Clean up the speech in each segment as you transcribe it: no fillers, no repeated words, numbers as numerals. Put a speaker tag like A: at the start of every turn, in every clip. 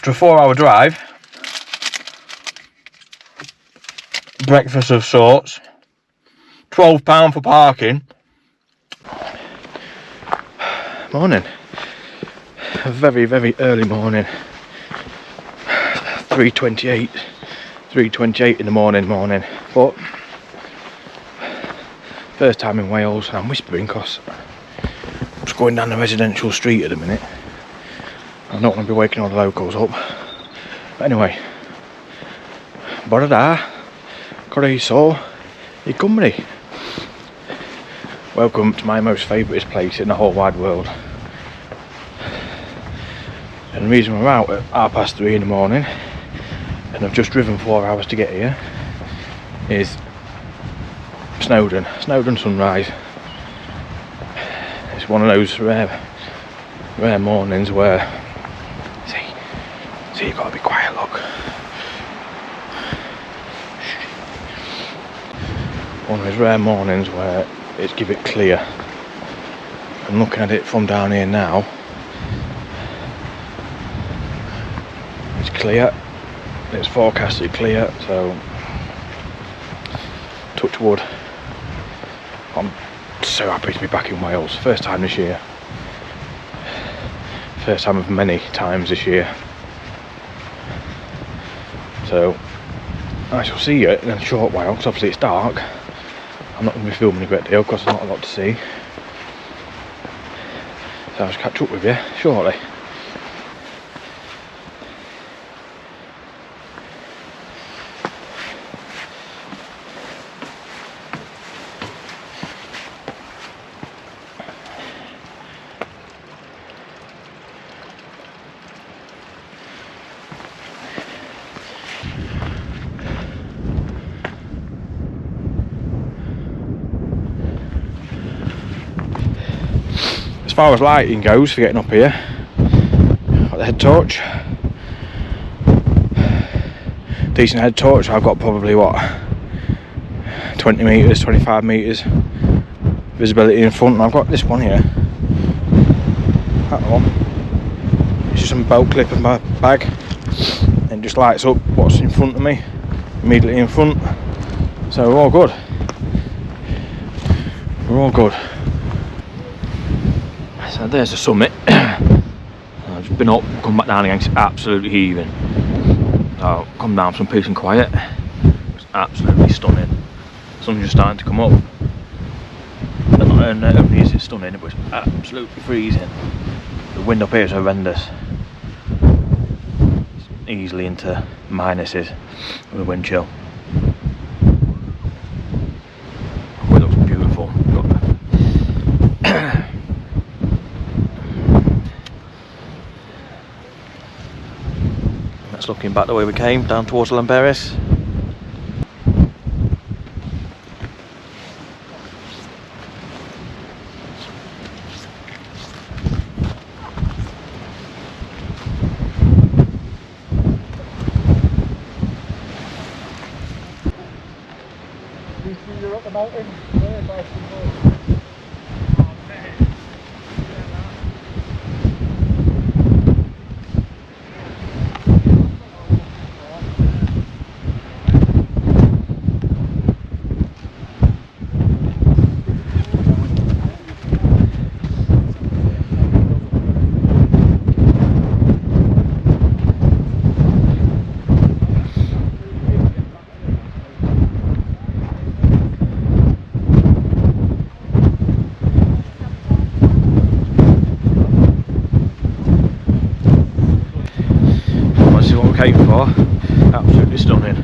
A: after a 4-hour drive, breakfast of sorts, £12 for parking. Morning. A very, very early morning. 3:28 in the morning. But first time in Wales, and I'm whispering because I'm just going down the residential street at the minute. I don't want to be waking all the locals up. But anyway, bore da, Correiso, I Cymru. Welcome to my most favourite place in the whole wide world. And the reason we're out at 3:30 in the morning, and I've just driven 4 hours to get here, is Snowdon sunrise. It's one of those rare mornings where, see, you've got to be quiet, look. One of those rare mornings where it's give it clear. I'm looking at it from down here now. It's clear. It's forecasted clear, so touch wood. I'm so happy to be back in Wales. First time this year. First time of many times this year. So I shall see you in a short while, because obviously it's dark. I'm not going to be filming a great deal because there's not a lot to see. So I'll just catch up with you shortly. As far as lighting goes for getting up here, got the head torch. Decent head torch. I've got probably what, 20 metres, 25 metres visibility in front, and I've got this one here. That one. It's just some bolt clip in my bag, and just lights up what's in front of me, immediately in front. So we're all good. We're all good. So there's the summit. I've just been up, come back down again, it's absolutely heaving. So come down for some peace and quiet. It's absolutely stunning. The sun's just starting to come up. And not only is it stunning, it was absolutely freezing. The wind up here is horrendous. It's easily into minuses with the wind chill. Oh, it looks beautiful. That's looking back the way we came, down towards Llanberis.
B: You're up the mountain, there by some
A: came for. Absolutely stunning.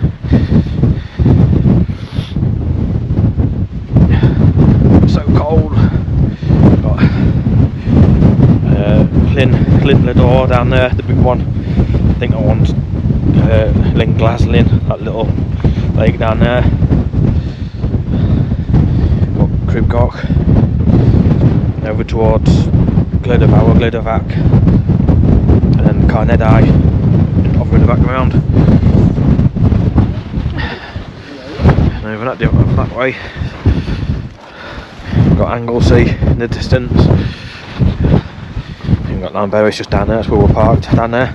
A: So cold. Got Llyn Lador down there, the big one. I think that one's Llyn Glaslyn, that little lake down there. Got Cribgoch. Over towards Gledovac, and then Carnedai over in the background. And over that way, we've got Anglesey in the distance. We've got Llanberis just down there, that's where we're parked, down there.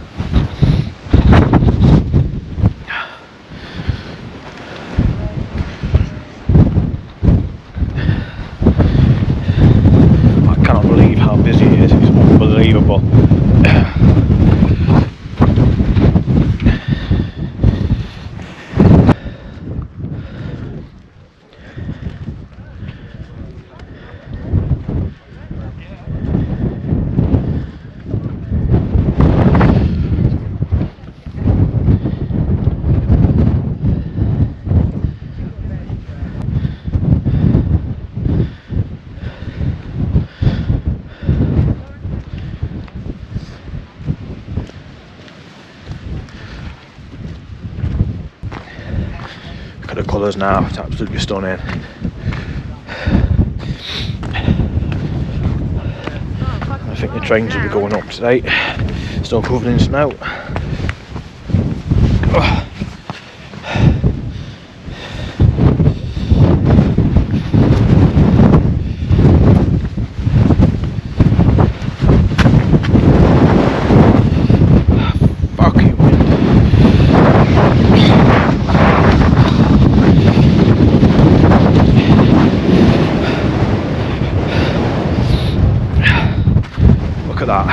A: colours now, it's absolutely stunning. I think the trains will be going up today, still covered in snow. Fucking wind. Look at that.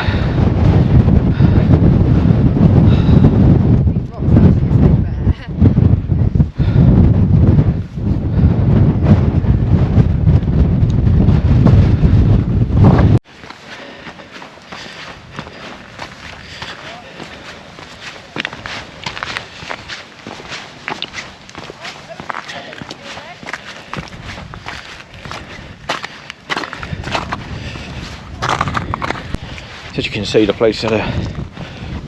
A: As you can see, the place had a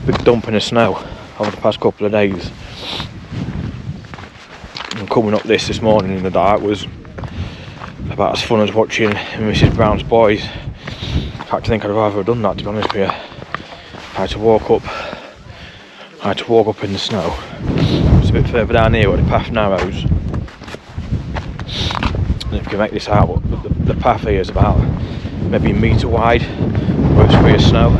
A: big dumping of snow over the past couple of days. And coming up this morning in the dark was about as fun as watching Mrs. Brown's Boys. In fact, I think I'd rather have done that, to be honest with you. I had to walk up in the snow. It's a bit further down here where the path narrows. And if you can make this out, the path here is about maybe a metre wide, where it's free of snow.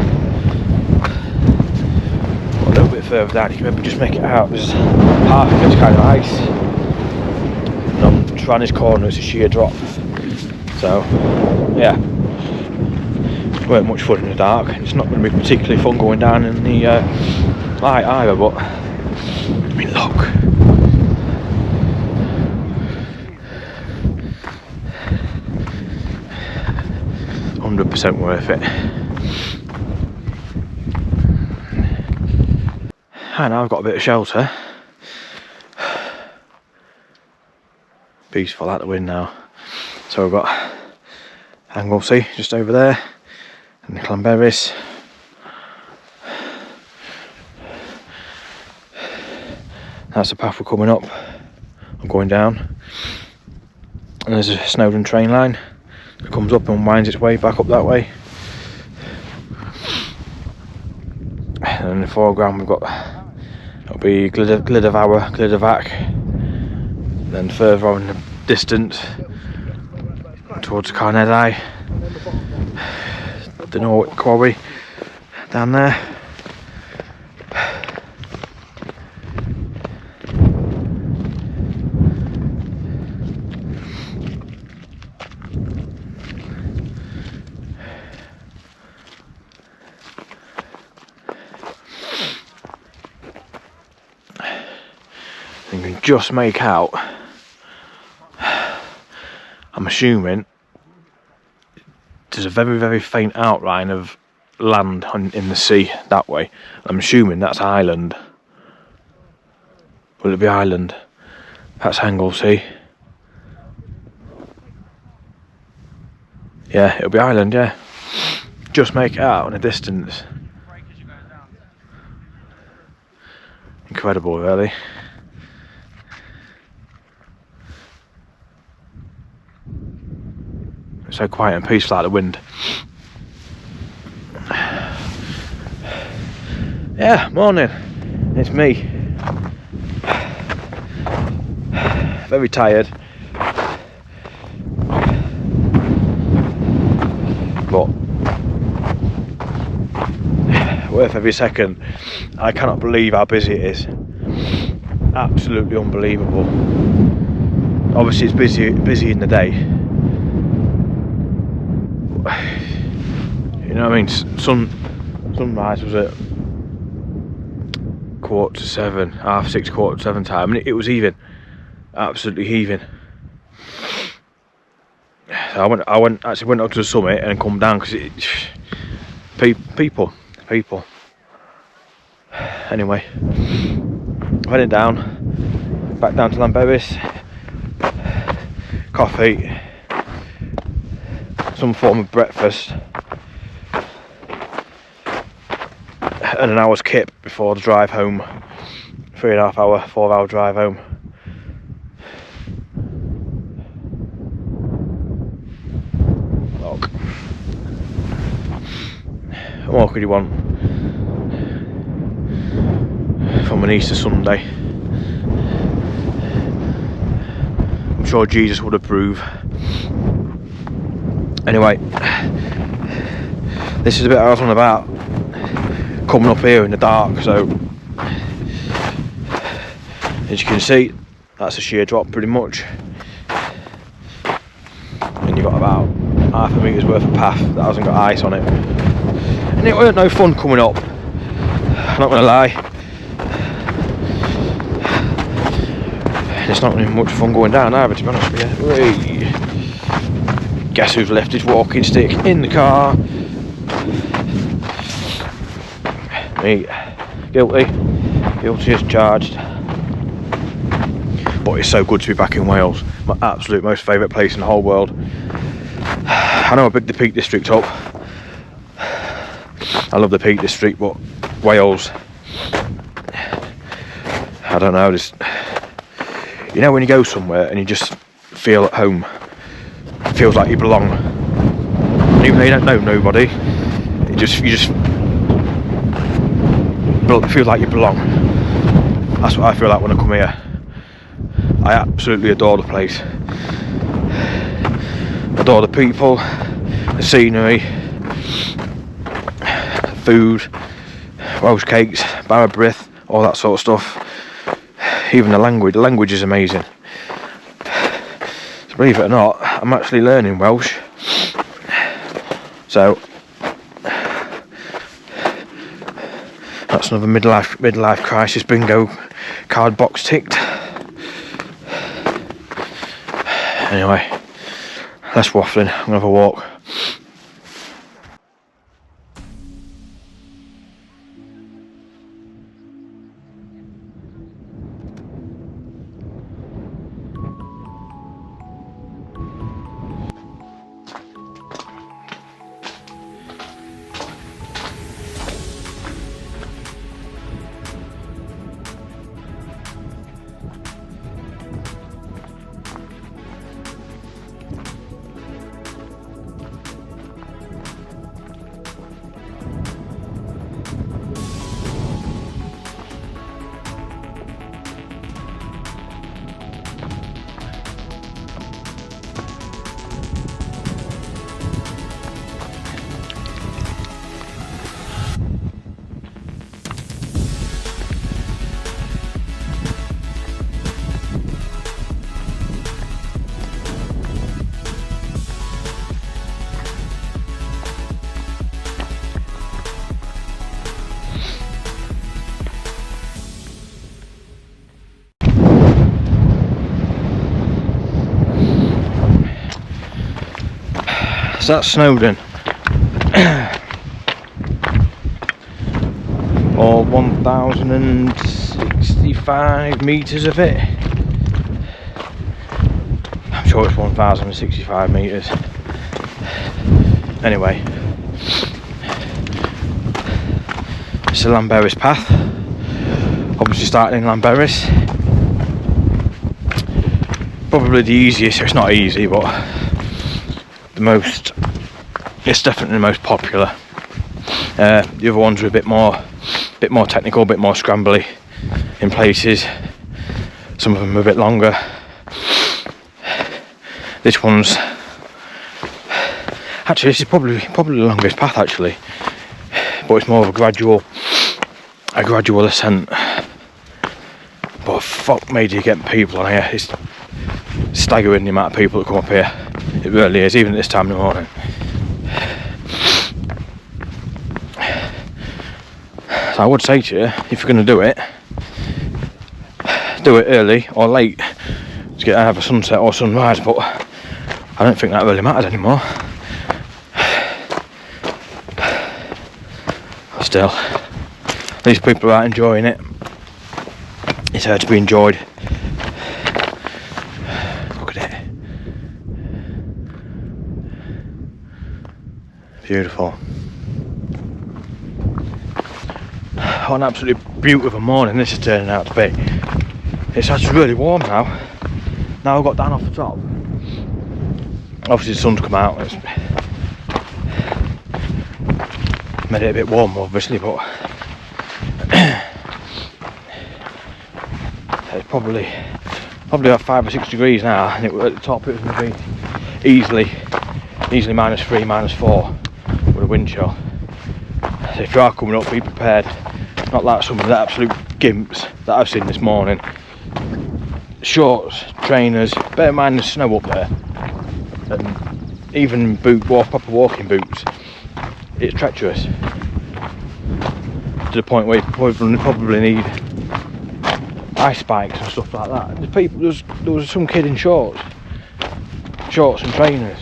A: But a little bit further down, you can maybe just make it out. There's half of it's kind of ice. And on Tranny's corner, it's a sheer drop. So, yeah. It weren't much fun in the dark. It's not going to be particularly fun going down in the light either, but I mean, look. %100% worth it. And I've got a bit of shelter. Peaceful out the wind now. So we've got Anglesey just over there, and Llanberis. That's the path we're coming up. I'm going down. And there's a Snowdon train line. It comes up and winds its way back up that way. And in the foreground we've got, it'll be Wyddfa. Then further on in the distance towards Carnedai, the Norwick quarry down there. You can just make out, I'm assuming there's a very, very faint outline of land in the sea that way. I'm assuming that's Ireland. Will it be Ireland? That's Anglesey. Yeah, it'll be Ireland, yeah. Just make it out in the distance. Incredible, really. It's so quiet and peaceful out the wind. Yeah, morning. It's me. Very tired. But worth every second. I cannot believe how busy it is. Absolutely unbelievable. Obviously it's busy in the day. You know what I mean? Sunrise was at 6:45, 6:30, 7:15 time, and it was heaving, absolutely heaving. So I went up to the summit and come down because people. Anyway, heading down, back down to Llanberis. Coffee, some form of breakfast, and an hour's kip before the drive home. 3.5 hour, 4 hour drive home. more could you want from an Easter Sunday? I'm sure Jesus would approve. Anyway, this is a bit I was on about, coming up here in the dark. So as you can see, that's a sheer drop pretty much, and you've got about half a metres worth of path that hasn't got ice on it, and it weren't no fun coming up, I'm not going to lie. It's not going to be much fun going down either, to be honest with you. Whee. Guess who's left his walking stick in the car? Me. Guilty as charged. But it's so good to be back in Wales, my absolute most favourite place in the whole world. I know I big the Peak District up, I love the Peak District, but Wales, I don't know, just, you know when you go somewhere and you just feel at home, it feels like you belong, and even though you don't know nobody, you just feel like you belong. That's what I feel like when I come here. I absolutely adore the place. Adore the people, the scenery, food, Welsh cakes, Barra Brith, all that sort of stuff. Even the language is amazing. So believe it or not, I'm actually learning Welsh. So that's another midlife crisis bingo card box ticked. Anyway, less waffling, I'm gonna have a walk. So that's Snowdon. All 1,065 metres of it. I'm sure it's 1,065 metres. Anyway, it's the Llanberis path. Obviously starting in Llanberis. Probably the easiest, it's not easy, but it's definitely the most popular. The other ones are a bit more technical, a bit more scrambly in places. Some of them are a bit longer. This one's actually, this is probably the longest path actually, but it's more of a gradual ascent. But fuck me, do you get people on here? It's staggering the amount of people that come up here. It really is, even at this time in the morning. So I would say to you, if you're going to do it early or late to get either sunset or sunrise, but I don't think that really matters anymore. Still, these people are enjoying it. It's there to be enjoyed. Look at it. Beautiful. What an absolutely beautiful morning this is turning out to be. It's actually really warm now. Now I've got down off the top. Obviously the sun's come out. Made it a bit warmer obviously, but it's probably about 5 or 6 degrees now, and at the top it was going to be easily -3, -4 with a wind chill. So if you are coming up, be prepared. Not like some of the absolute gimps that I've seen this morning. Shorts, trainers, bear in mind there's snow up there, and even proper walking boots. It's treacherous to the point where you probably need ice spikes and stuff like that. There was some kid in shorts and trainers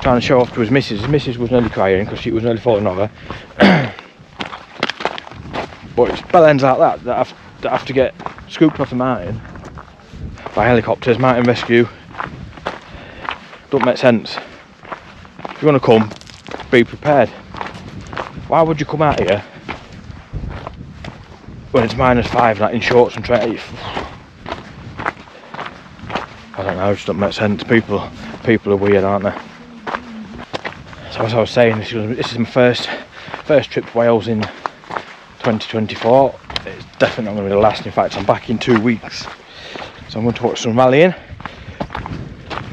A: trying to show off to his missus. His missus was nearly crying because she was nearly falling over. But it's bellends like that have to get scooped off the mountain by helicopters, mountain rescue. Don't make sense. If you're going to come, be prepared. Why would you come out here when it's -5, like in shorts and trainers? I don't know, it just don't make sense. People are weird, aren't they? So as I was saying, this is my first trip to Wales in 2024. It's definitely not going to be the last. In fact, I'm back in 2 weeks, so I'm going to watch some rallying,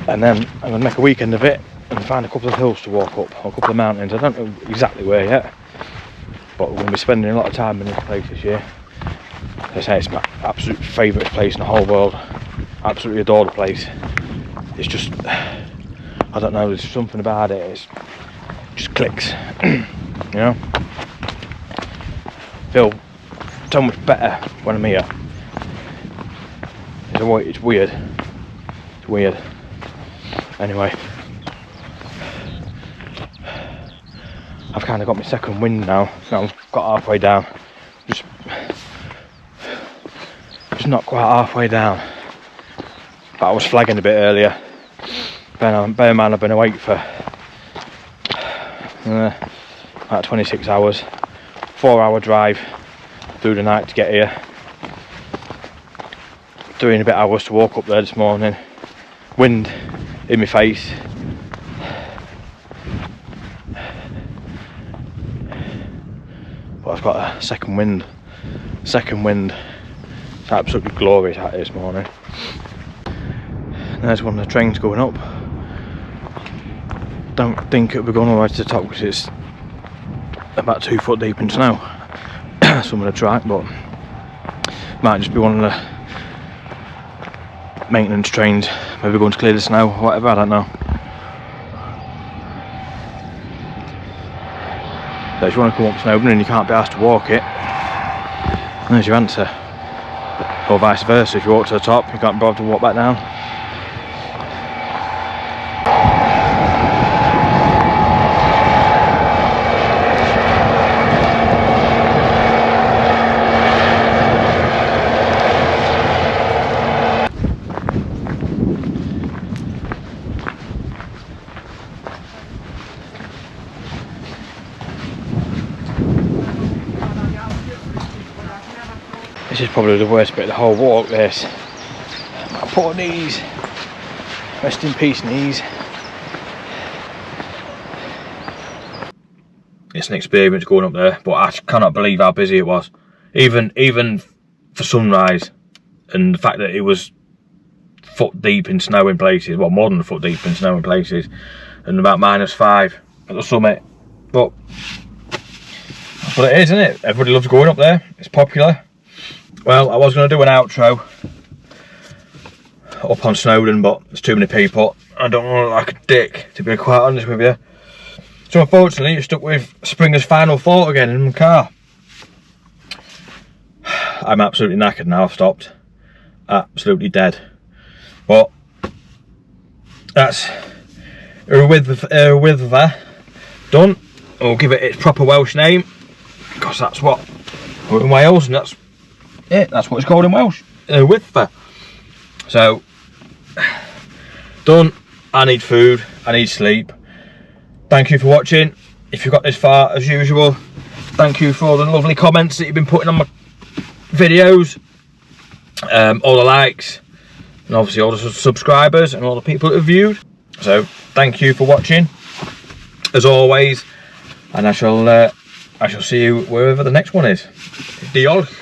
A: and then I'm going to make a weekend of it and find a couple of hills to walk up, or a couple of mountains. I don't know exactly where yet, but we're going to be spending a lot of time in this place this year. As I say, it's my absolute favourite place in the whole world. Absolutely adore the place. It's just, I don't know, there's something about it. It just clicks, you know. Feel so much better when I'm here. It's weird. It's weird. Anyway, I've kind of got my second wind now. I've got halfway down. Just not quite halfway down. But I was flagging a bit earlier. Bear in mind I've been awake for about 26 hours. 4-hour drive through the night to get here. 3 and a bit hours to walk up there this morning. Wind in my face. But I've got a second wind. It's absolutely glorious out here this morning. There's one of the trains going up. Don't think it'll be going all the way to the top because it's about 2 foot deep in snow. Some of the track, but might just be one of the maintenance trains, maybe going to clear the snow or whatever, I don't know. So if you want to come up Snowdon and you can't be asked to walk it, there's your answer. Or vice versa, if you walk to the top you can't bother to walk back down. This is probably the worst bit of the whole walk, this. My poor knees. Rest in peace, knees. It's an experience going up there, but I cannot believe how busy it was. Even for sunrise, and the fact that it was foot deep in snow in places, well, more than a foot deep in snow in places, and about -5 at the summit. But that's what it is, isn't it? Everybody loves going up there. It's popular. Well, I was going to do an outro up on Snowdon, but there's too many people. I don't want to look like a dick, to be quite honest with you. So unfortunately, you're stuck with Springer's final thought again in my car. I'm absolutely knackered now, I've stopped. Absolutely dead. But that's Wyddfa done. I'll give it its proper Welsh name, because that's what we're in Wales, and that's it, that's what it's called in Welsh, Wyddfa. So, done. I need food, I need sleep. Thank you for watching. If you got this far, as usual, thank you for all the lovely comments that you've been putting on my videos, all the likes, and obviously all the subscribers and all the people that have viewed. So, thank you for watching, as always, and I shall I shall see you wherever the next one is. Diolch.